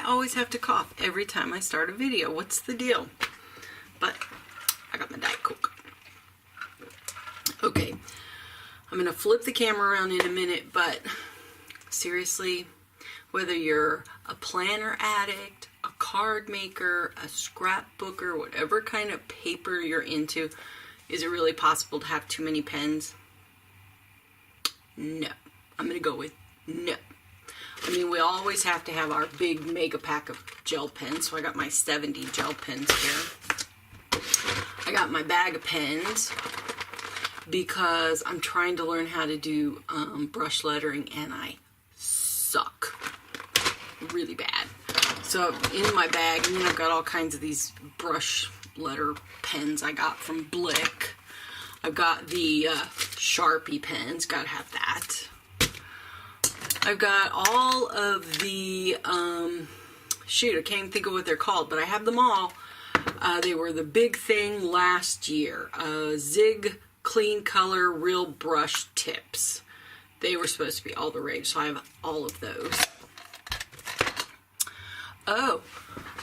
always have to cough every time I start a video. What's the deal? But I got my Diet Coke. Okay, I'm going to flip the camera around in a minute, but seriously, whether you're a planner addict, a card maker, a scrapbooker, whatever kind of paper you're into, is it really possible to have too many pens? No. I'm going to go with no. I mean, we always have to have our big mega pack of gel pens, so I got my 70 gel pens here. I got my bag of pens because I'm trying to learn how to do brush lettering, and I suck really bad. So in my bag, and then I've got all kinds of these brush letter pens I got from Blick. I've got the Sharpie pens, gotta have that. I've got all of the, shoot, I can't even think of what they're called, but I have them all. They were the big thing last year. Zig Clean Color Real Brush Tips. They were supposed to be all the rage, so I have all of those. Oh,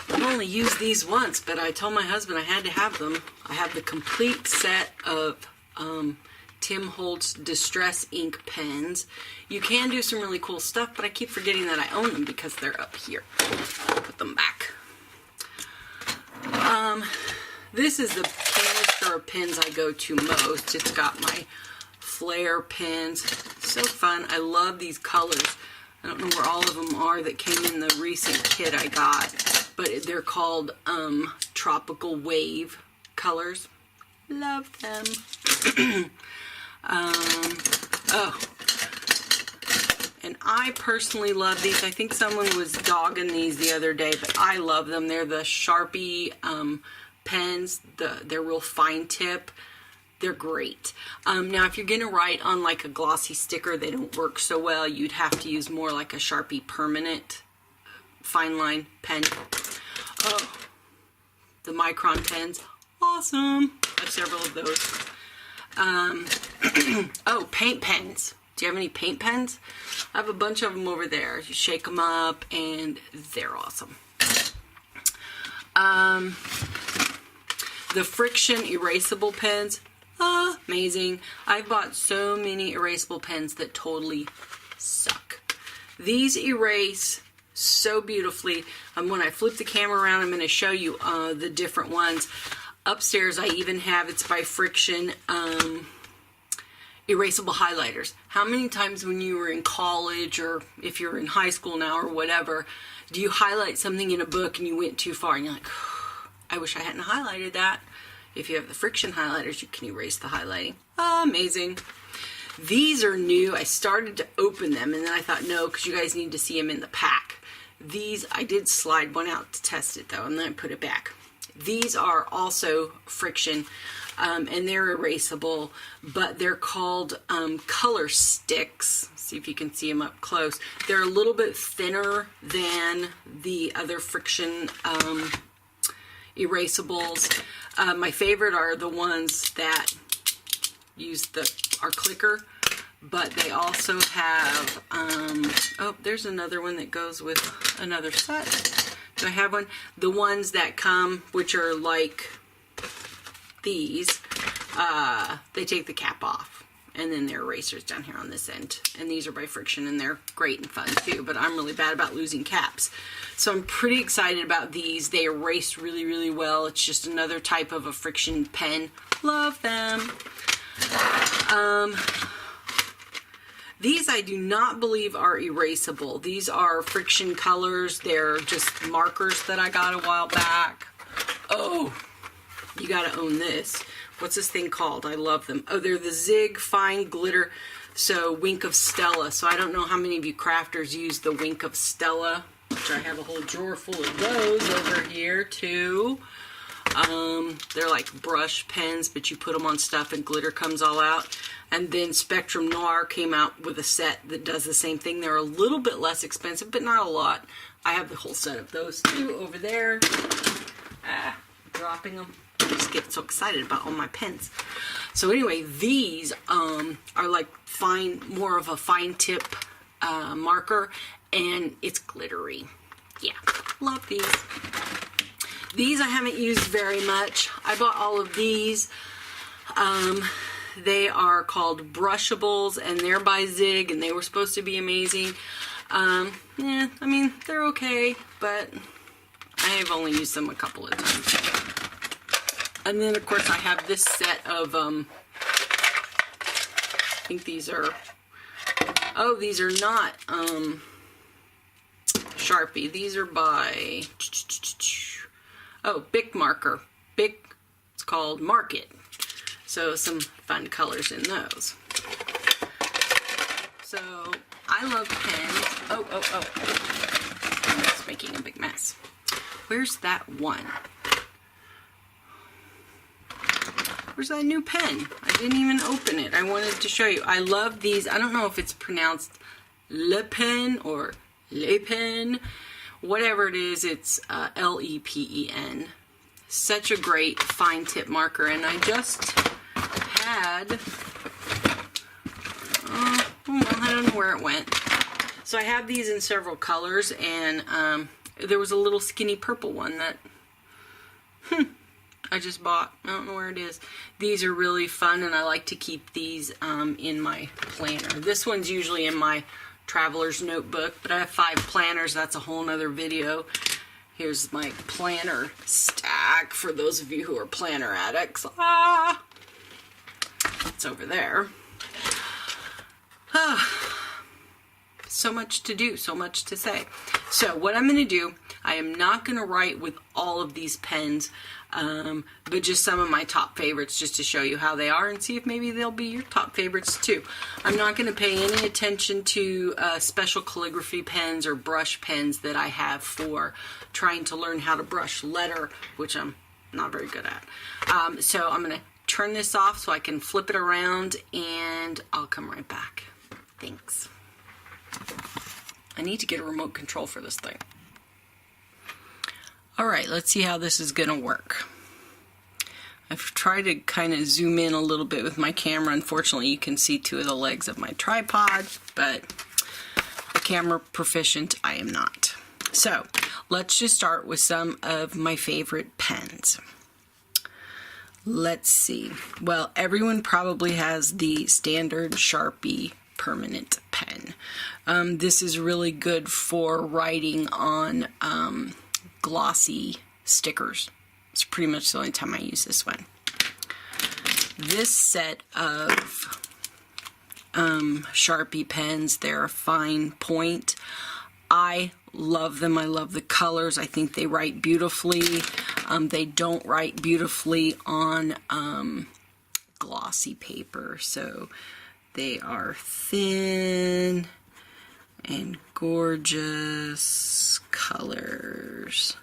I've only used these once, but I told my husband I had to have them. I have the complete set of Tim Holtz Distress Ink pens. You can do some really cool stuff, but I keep forgetting that I own them because they're up here. Put them back. This is the canister of pens I go to most. It's got my Flair pens. So fun. I love these colors. I don't know where all of them are that came in the recent kit I got, but they're called Tropical Wave colors. Love them. Oh, and I personally love these. I think someone was dogging these the other day, but I love them. They're the Sharpie pens. They're real fine tip. They're great. Now, if you're going to write on like a glossy sticker, they don't work so well. You'd have to use more like a Sharpie permanent fine line pen. Oh, the Micron pens. Awesome. I have several of those. Oh, paint pens. Do you have any paint pens? I have a bunch of them over there. You shake them up and they're awesome. The Friction erasable pens. Amazing. I've bought so many erasable pens that totally suck. These erase so beautifully. When I flip the camera around, I'm going to show you the different ones. Upstairs, I even have, it's by Friction, erasable highlighters. How many times when you were in college, or if you're in high school now or whatever, do you highlight something in a book and you went too far and you're like, I wish I hadn't highlighted that. If you have the Friction highlighters, you can erase the highlighting. Amazing. These are new. I started to open them and then I thought, no, because you guys need to see them in the pack. These, I did slide one out to test it though, and then I put it back. These are also Friction, and they're erasable, but they're called color sticks. See if you can see them up close. They're a little bit thinner than the other Friction erasables. My favorite are the ones that use our clicker, but they also have, oh, there's another one that goes with another set. Do I have one? The ones that come, which are like these, they take the cap off, and then there are erasers down here on this end. And these are by Friction, and they're great and fun too, but I'm really bad about losing caps. So I'm pretty excited about these. They erase really, really well. It's just another type of a Friction pen. Love them. These I do not believe are erasable. These are Friction colors. They're just markers that I got a while back. Oh, you gotta own this. What's this thing called? I love them. Oh, they're the Zig Fine Glitter, so Wink of Stella. So I don't know how many of you crafters use the Wink of Stella, which I have a whole drawer full of those over here too. They're like brush pens, but you put them on stuff and glitter comes all out. And then Spectrum Noir came out with a set that does the same thing. They're a little bit less expensive, but not a lot. I have the whole set of those too over there. Dropping them. I just get so excited about all my pens. So anyway, these are like more of a fine tip marker, and it's glittery. yeah, love these. These I haven't used very much. I bought all of these. They are called Brushables, and they're by Zig, and they were supposed to be amazing. Yeah, I mean, they're okay, but I've only used them a couple of times. And then, of course, I have this set of, I think these are, oh, these are not, Sharpie. These are by, oh, Bic marker. Bic, it's called Mark It. So some fun colors in those. So I love pens. Oh. It's making a big mess. Where's that one? Where's that new pen? I didn't even open it. I wanted to show you. I love these. I don't know if it's pronounced Le Pen or Le Pen. Whatever it is, it's L-E-P-E-N. Such a great fine tip marker. And I just had, I don't know where it went. So I have these in several colors, and there was a little skinny purple one that I just bought. I don't know where it is. These are really fun, and I like to keep these in my planner. This one's usually in my traveler's notebook, but I have 5 planners. That's a whole nother video. Here's my planner stack for those of you who are planner addicts. It's over there. So much to do, so much to say. So what I'm going to do, I am not going to write with all of these pens, but just some of my top favorites, just to show you how they are and see if maybe they'll be your top favorites too. I'm not going to pay any attention to special calligraphy pens or brush pens that I have for trying to learn how to brush letter, which I'm not very good at. So I'm going to turn this off so I can flip it around, and I'll come right back. Thanks. I need to get a remote control for this thing. Alright, let's see how this is going to work. I've tried to kind of zoom in a little bit with my camera. Unfortunately, you can see 2 of the legs of my tripod, but a camera proficient I am not. So, let's just start with some of my favorite pens. Let's see. Well, everyone probably has the standard Sharpie permanent pen. This is really good for writing on glossy stickers. It's pretty much the only time I use this one. This set of Sharpie pens, they're a fine point. I love them. I love the colors. I think they write beautifully. They don't write beautifully on glossy paper, so they are thin and gorgeous colors.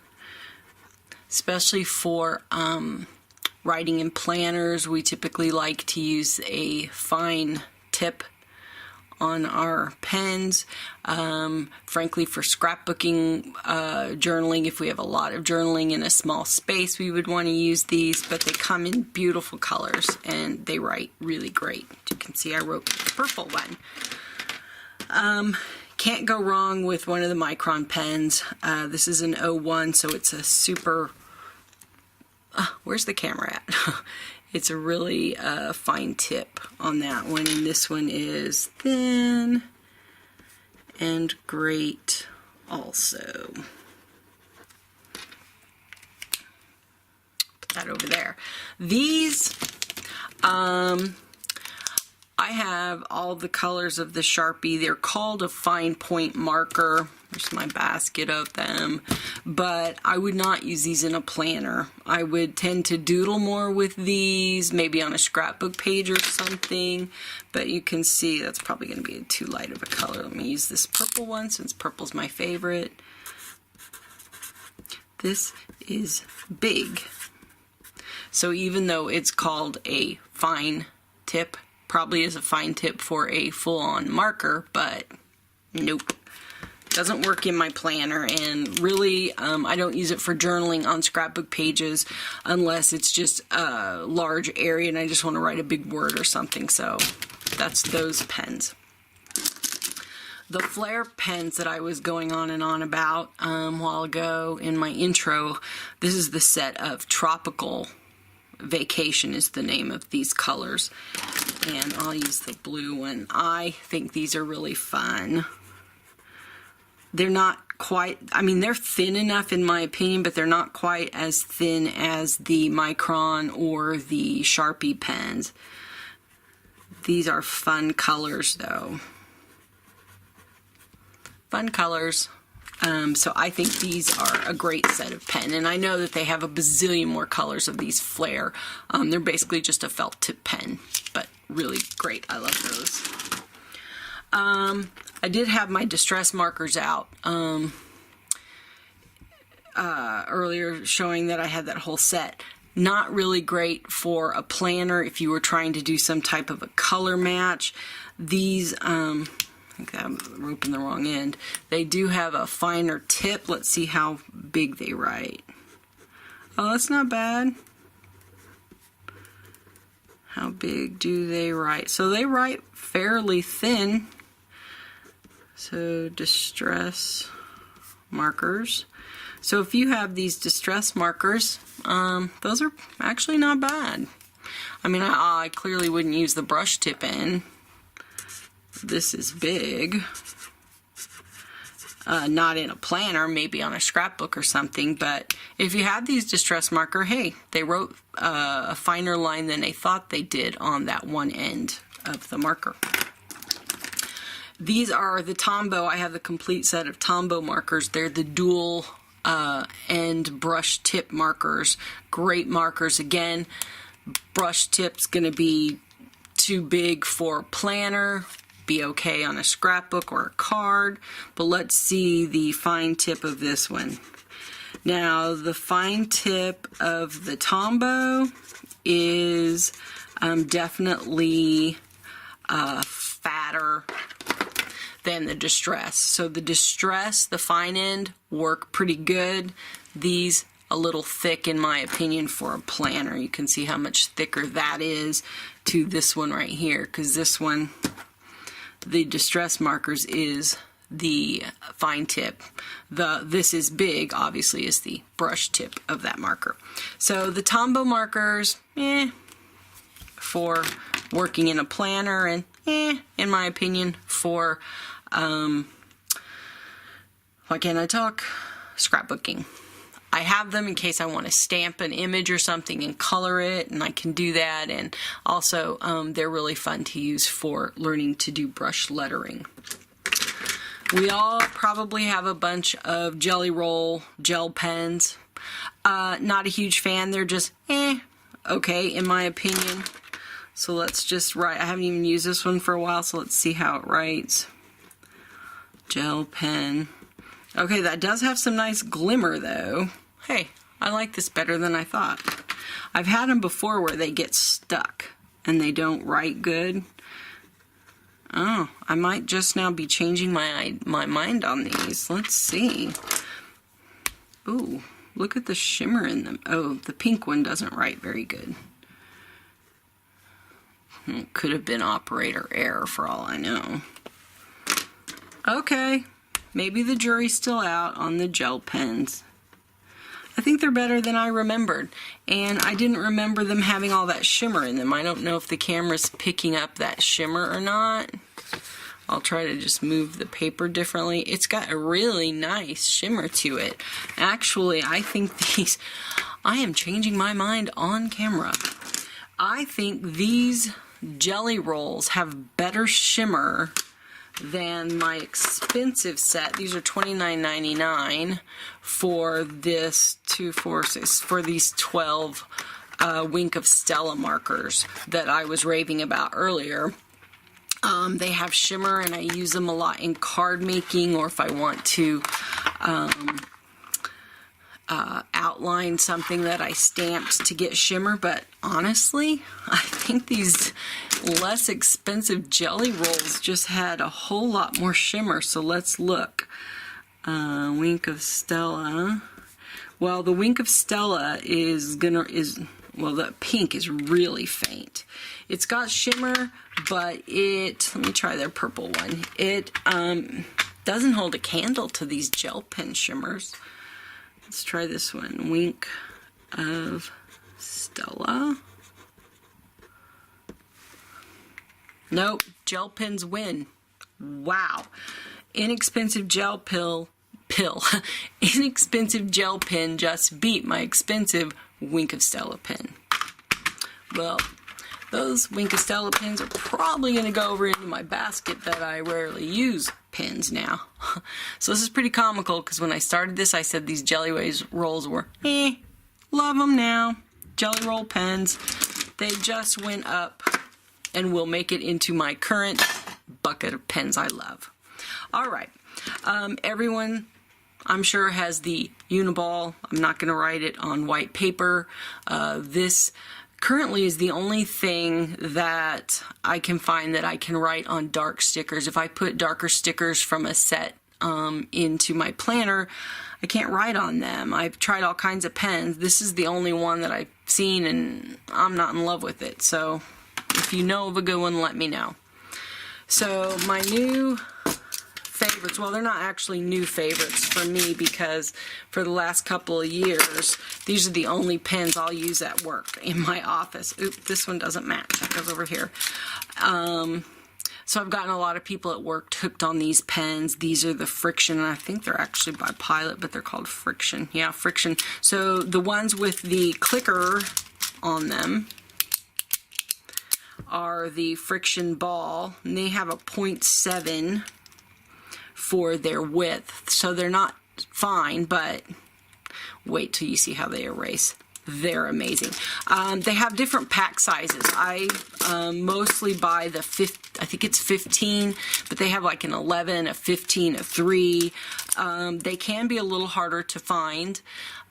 Especially for writing in planners, we typically like to use a fine tip on our pens. Frankly, for scrapbooking, journaling, if we have a lot of journaling in a small space, we would want to use these, but they come in beautiful colors and they write really great. As you can see, I wrote the purple one. Can't go wrong with one of the Micron pens. This is an 01, so it's a super, where's the camera at? It's a really fine tip on that one, and this one is thin and great also. Put that over there. These, I have all the colors of the Sharpie. They're called a fine point marker. There's my basket of them. But I would not use these in a planner. I would tend to doodle more with these, maybe on a scrapbook page or something. But you can see that's probably going to be too light of a color. Let me use this purple one since purple's my favorite. This is big. So even though it's called a fine tip, probably is a fine tip for a full-on marker, but nope. Doesn't work in my planner, and really I don't use it for journaling on scrapbook pages unless it's just a large area and I just want to write a big word or something. So that's those pens. the flare pens that I was going on and on about a while ago in my intro, this is the set of Tropical Vacation is the name of these colors. And I'll use the blue one. I think these are really fun. They're not quite, I mean, they're thin enough in my opinion, but they're not quite as thin as the Micron or the Sharpie pens. These are fun colors though. Fun colors. So I think these are a great set of pen, and I know that they have a bazillion more colors of these flare. They're basically just a felt tip pen, but really great. I love those. I did have my distress markers out earlier, showing that I had that whole set. Not really great for a planner if you were trying to do some type of a color match. These, I think I'm roping the wrong end. They do have a finer tip. Let's see how big they write. Oh, that's not bad. How big do they write? So they write fairly thin. So distress markers. So if you have these distress markers, those are actually not bad. I mean, I clearly wouldn't use the brush tip in. This is big. Not in a planner, maybe on a scrapbook or something, but if you have these distress marker, hey, they wrote a finer line than they thought they did on that one end of the marker. These are the Tombow. I have the complete set of Tombow markers. They're the dual end brush tip markers. Great markers. Again, brush tip's going to be too big for a planner, be okay on a scrapbook or a card, but let's see the fine tip of this one. Now, the fine tip of the Tombow is definitely fatter than the distress. So the distress, the fine end, work pretty good. These a little thick in my opinion for a planner. You can see how much thicker that is to this one right here, because this one, the distress markers, is the fine tip. This is big, obviously, is the brush tip of that marker. So the Tombow markers, for working in a planner, and in my opinion, for why can't I talk? Scrapbooking. I have them in case I want to stamp an image or something and color it, and I can do that. And also, they're really fun to use for learning to do brush lettering. We all probably have a bunch of Jelly Roll gel pens. Not a huge fan. They're just okay in my opinion. So let's just write. I haven't even used this one for a while, so let's see how it writes. Gel pen. Okay, that does have some nice glimmer though. Hey, I like this better than I thought. I've had them before where they get stuck and they don't write good. Oh, I might just now be changing my mind on these. Let's see. Ooh, look at the shimmer in them. Oh, the pink one doesn't write very good. It could have been operator error for all I know. Okay, maybe the jury's still out on the gel pens. I think they're better than I remembered, and I didn't remember them having all that shimmer in them. I don't know if the camera's picking up that shimmer or not. I'll try to just move the paper differently. It's got a really nice shimmer to it. Actually, I think these, I am changing my mind on camera. I think these Jelly Rolls have better shimmer than my expensive set. These are $29.99 for this 2, 4, 6, for these 12 Wink of Stella markers that I was raving about earlier. They have shimmer, and I use them a lot in card making, or if I want to outline something that I stamped to get shimmer. But honestly, I think these less expensive Jelly Rolls just had a whole lot more shimmer. So let's look. Wink of Stella. Well, the Wink of Stella is well, the pink is really faint. It's got shimmer, but let me try their purple one. It doesn't hold a candle to these gel pen shimmers. Let's try this one, Wink of Stella. Nope, gel pens win. Wow. Inexpensive gel inexpensive gel pen just beat my expensive Wink of Stella pen. Well, those Wink of Stella pens are probably going to go over into my basket that I rarely use pens now. So this is pretty comical because when I started this, I said these Jelly Rolls were love them now. Jelly Roll pens. They just went up and will make it into my current bucket of pens I love. All right. Everyone, I'm sure, has the Uniball. I'm not going to write it on white paper. This currently is the only thing that I can find that I can write on dark stickers. If I put darker stickers from a set into my planner, I can't write on them. I've tried all kinds of pens. This is the only one that I've seen, and I'm not in love with it. So if you know of a good one, let me know. So my new favorites, well, they're not actually new favorites for me because for the last couple of years, these are the only pens I'll use at work in my office. Oop, this one doesn't match. That goes over here. So I've gotten a lot of people at work hooked on these pens. These are the Friction, and I think they're actually by Pilot, but they're called Friction. Yeah, Friction. So the ones with the clicker on them are the Friction Ball, and they have a 0.7 for their width, so they're not fine, but wait till you see how they erase. They're amazing. They have different pack sizes. I mostly buy the I think it's 15, but they have like an 11, a 15, a 3. They can be a little harder to find.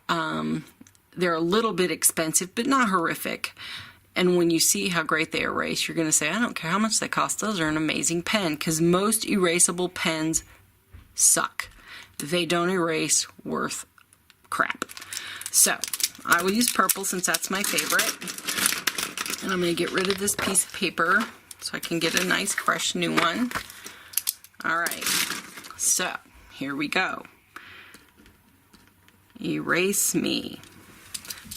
They're a little bit expensive, but not horrific. And when you see how great they erase, you're going to say, I don't care how much they cost. Those are an amazing pen, because most erasable pens suck. They don't erase worth crap. So I will use purple since that's my favorite. And I'm going to get rid of this piece of paper so I can get a nice fresh new one. Alright, so here we go. Erase Me.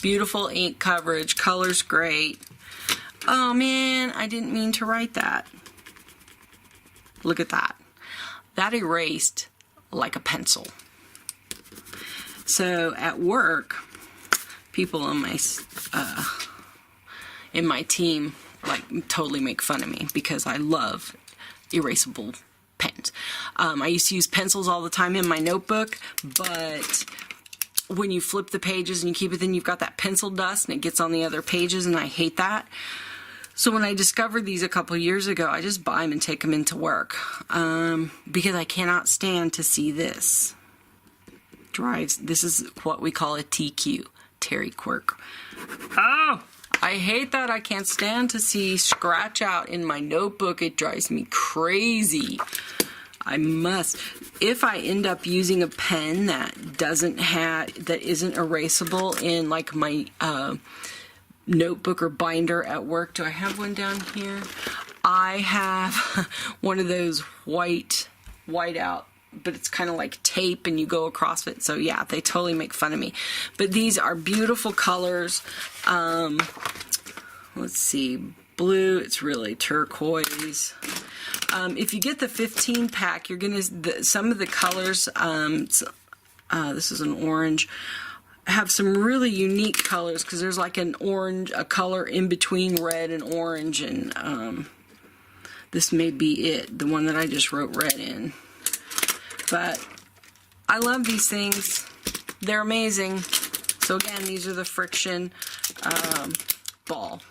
Beautiful ink coverage, color's great. Oh man, I didn't mean to write that. Look at that. That erased like a pencil. So at work, people in my team like totally make fun of me because I love erasable pens. I used to use pencils all the time in my notebook, but when you flip the pages and you keep it, then you've got that pencil dust and it gets on the other pages, and I hate that. So when I discovered these a couple years ago, I just buy them and take them into work because I cannot stand to see this. This is what we call a TQ, Terry Quirk. Oh, I hate that. I can't stand to see scratch out in my notebook. It drives me crazy. If I end up using a pen that isn't erasable in like my notebook or binder at work. Do I have one down here? I have one of those white out, but it's kind of like tape and you go across it. So yeah, they totally make fun of me. But these are beautiful colors. Let's see, blue, it's really turquoise. If you get the 15 pack, you're gonna, some of the colors, this is an orange, have some really unique colors because there's like an orange, a color in between red and orange, and this may be it, the one that I just wrote red in. But I love these things. They're amazing. So again, these are the Friction Ball.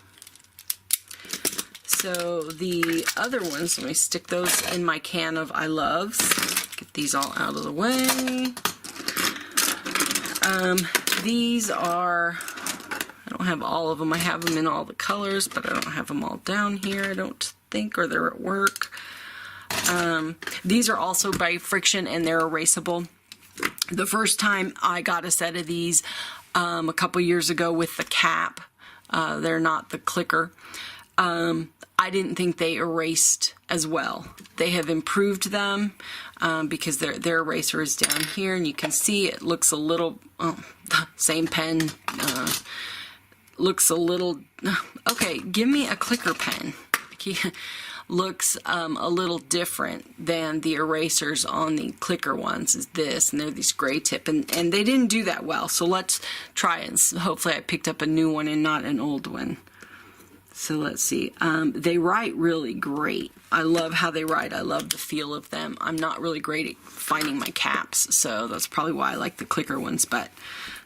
So the other ones, let me stick those in my can of I Loves. Get these all out of the way. These are, I don't have all of them. I have them in all the colors, but I don't have them all down here, I don't think, or they're at work. These are also by Friction, and they're erasable. The first time I got a set of these a couple years ago with the cap, They're not the clicker. I didn't think they erased as well. They have improved them because their eraser is down here, and you can see it looks a little, same pen, looks a little, okay, give me a clicker pen. Looks a little different than the erasers on the clicker ones is this, and they're these gray tip, and they didn't do that well, so let's try it. Hopefully I picked up a new one and not an old one. So let's see. They write really great. I love how they write. I love the feel of them. I'm not really great at finding my caps, so that's probably why I like the clicker ones. But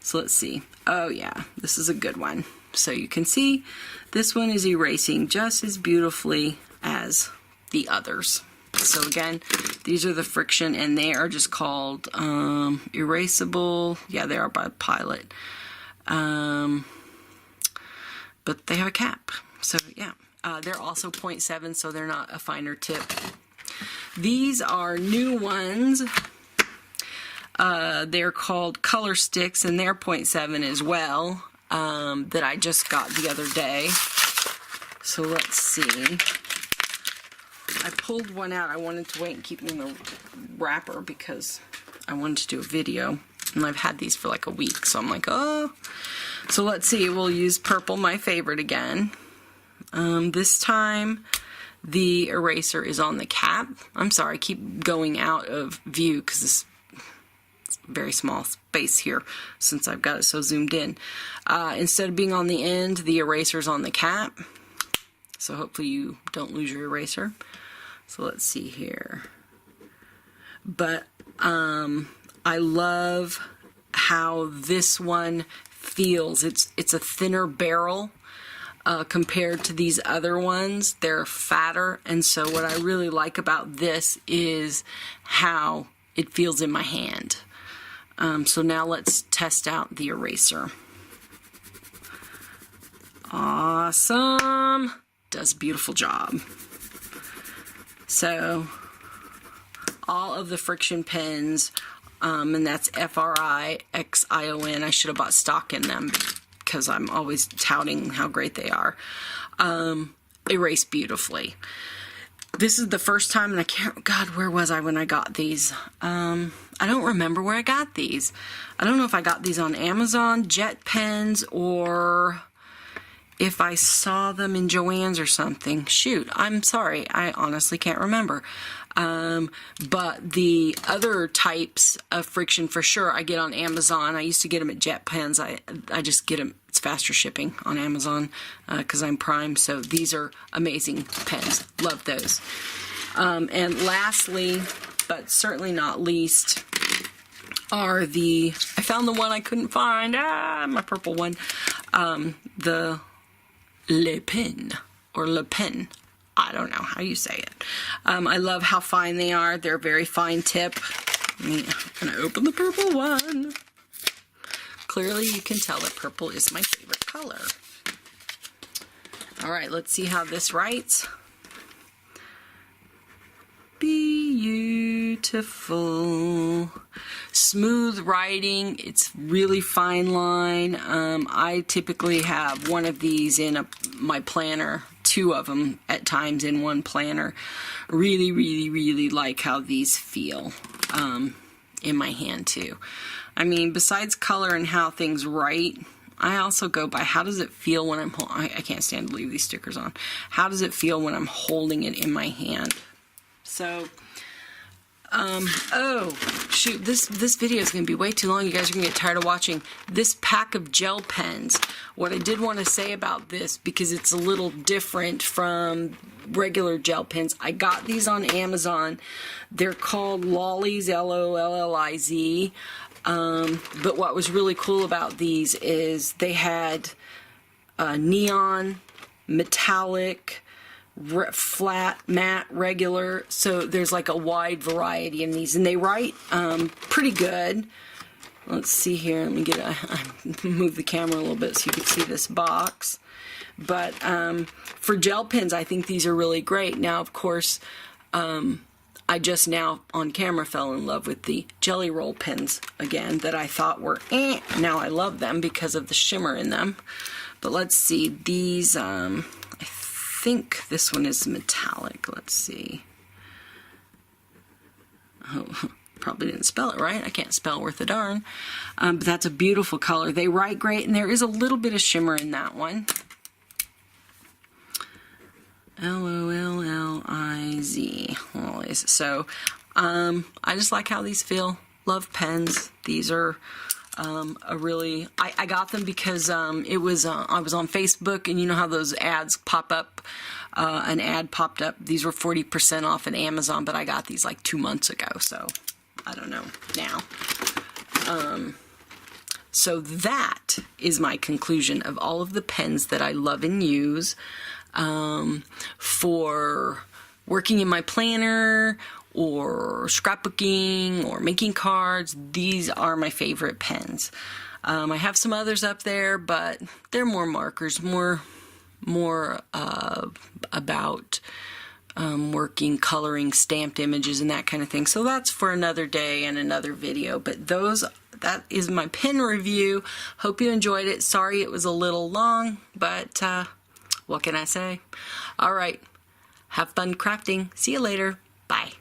so let's see. Oh yeah, this is a good one. So you can see this one is erasing just as beautifully as the others. So again, these are the Friction, and they are just called erasable. Yeah, they are by Pilot. But they have a cap. So yeah, they're also 0.7, so they're not a finer tip. These are new ones. They're called Color Sticks, and they're 0.7 as well, that I just got the other day. So let's see. I pulled one out. I wanted to wait and keep them in the wrapper because I wanted to do a video, and I've had these for like a week, so I'm like, oh. So let's see, we'll use purple, my favorite again. This time the eraser is on the cap. I'm sorry, I keep going out of view because this is very small space here since I've got it so zoomed in. Instead of being on the end, the eraser's on the cap. So hopefully you don't lose your eraser. So let's see here. But I love how this one feels. It's a thinner barrel compared to these other ones. They're fatter, and so what I really like about this is how it feels in my hand. So now let's test out the eraser. Awesome! Does a beautiful job. So all of the Friction pens, and that's Frixion. I should have bought stock in them because I'm always touting how great they are. Erase beautifully. This is the first time, and I can't, God, where was I when I got these? I don't remember where I got these. I don't know if I got these on Amazon, Jet Pens, or if I saw them in Joann's or something. Shoot, I'm sorry. I honestly can't remember. But the other types of Friction, for sure, I get on Amazon. I used to get them at Jet Pens. I just get them. It's faster shipping on Amazon because I'm Prime. So these are amazing pens. Love those. And lastly, but certainly not least, are the, I found the one I couldn't find. My purple one. The Le Pen, or Le Pen. I don't know how you say it. I love how fine they are. They're a very fine tip. I'm going to open the purple one. Clearly you can tell that purple is my favorite color. Alright, let's see how this writes. Beautiful. Smooth writing. It's really fine line. I typically have one of these in my planner. 2 of them at times in one planner. Really, really, really like how these feel in my hand too. I mean, besides color and how things write, I also go by how does it feel when I'm I can't stand to leave these stickers on. How does it feel when I'm holding it in my hand? So, oh, shoot, this video is going to be way too long. You guys are going to get tired of watching. This pack of gel pens, what I did want to say about this, because it's a little different from regular gel pens, I got these on Amazon. They're called Lolliz, L-O-L-L-I-Z. But what was really cool about these is they had neon, metallic, flat, matte, regular, so there's like a wide variety in these, and they write pretty good. Let's see here, let me get move the camera a little bit so you can see this box. But for gel pens, I think these are really great. Now, of course, I just now on camera fell in love with the Jelly Roll pens again that I thought were Now I love them because of the shimmer in them. But let's see, these, I think this one is metallic. Let's see. Oh, probably didn't spell it right. I can't spell worth a darn. But that's a beautiful color. They write great, and there is a little bit of shimmer in that one. L-O-L-L-I-Z. Always. So, I just like how these feel. Love pens. These are a really... I got them because it was I was on Facebook, and you know how those ads pop up? An ad popped up. These were 40% off at Amazon, but I got these like 2 months ago, so I don't know now. So that is my conclusion of all of the pens that I love and use for working in my planner or scrapbooking or making cards. These are my favorite pens. I have some others up there, but they're more markers, more about working, coloring, stamped images, and that kind of thing. So that's for another day and another video. But that is my pen review. Hope you enjoyed it. Sorry it was a little long, but what can I say? All right. Have fun crafting. See you later. Bye.